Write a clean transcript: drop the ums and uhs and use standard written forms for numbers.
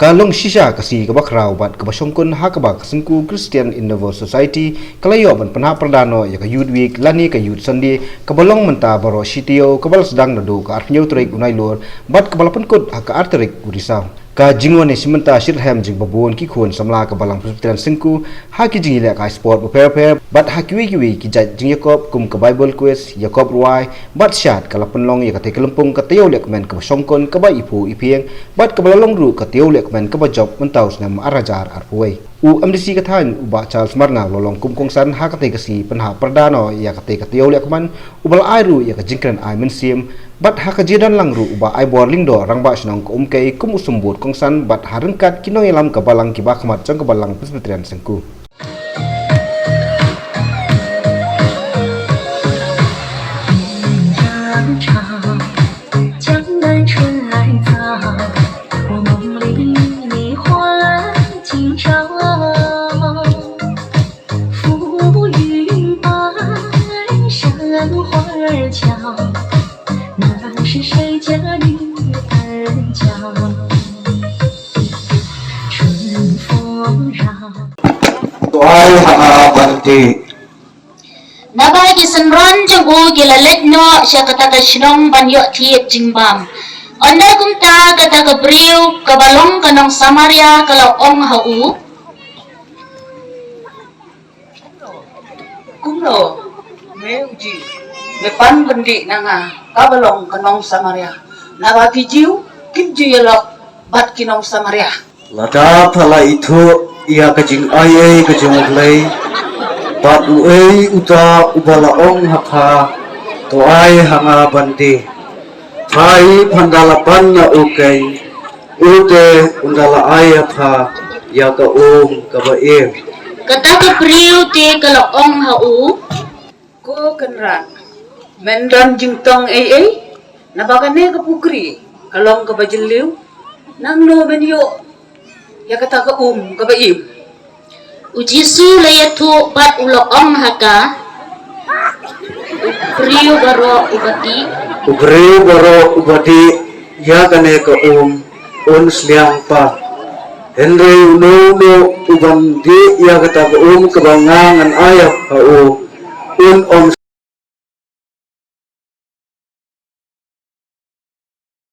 Kalong shisha kasi kabakraw bat kabasongkon hakabak sengku Christian in the World Society kalayo ban panha perdano ya ka Youth Week lani ka Youth Sunday kabalong menta baro CTO kabal sedang nado ka arpnyo trek unai lor bat kabalapan kod ka arterik urisau ka jingwane simenta shirham jing babon ki khon samla ka balang presbyterian sengku ha ki jingile ka sport prepare bat ha kiwi ki jat jing yakob kum ka Bible quiz yakob ruai bat shat kala penlong ya ka te kelempung ka teo lek men ka songkon ka ba ipu ipieng bat ka balalong ru ka teo lek men ka ba job mentaus nam arajar arpuai u amdisi ka than u ba Charles Marnga lolong kum kongsan ha ka te kasi penha perdano ya ka te ka teo lek man ubal airu ya ka jingkran ai men sim bat ha ka jidan lang ru uba ai borling do rang ba snong ko umkai kum usumbut kongsan bat harengkat kinong elam ka balang ki ba khamat jang ka balang presbyterian sengku Nabagi senron jago gilalet no siya kata sinong banyo tiet jingbam. Onda kumta kata kabriu kabalong kanong Samaria kalau ong hau. Kumlo, me uji, me pan bendi nanga kabalong kanong Samaria. Nabagi jiu kimju yelok bat kinong Samaria. Lada pala itu ia kajing ayai kajing uglay. Bat uai uta ubala ong haka toai hanga bandi. Pai pandalapan na ukay ute undala ayat ha ya ka kabair. Kata kabriu ti kalau ong hau. Ko kenran, mendan jingtong nabagane ka pukri kalong ka bajiliw nang no benyo ya kata ka kabaim. Ujisu layatu bat ulok ong haka. Priu baro ubati ya kane ka sliang pa Henry no ubang di ya kata ka kabangangan ayap ha om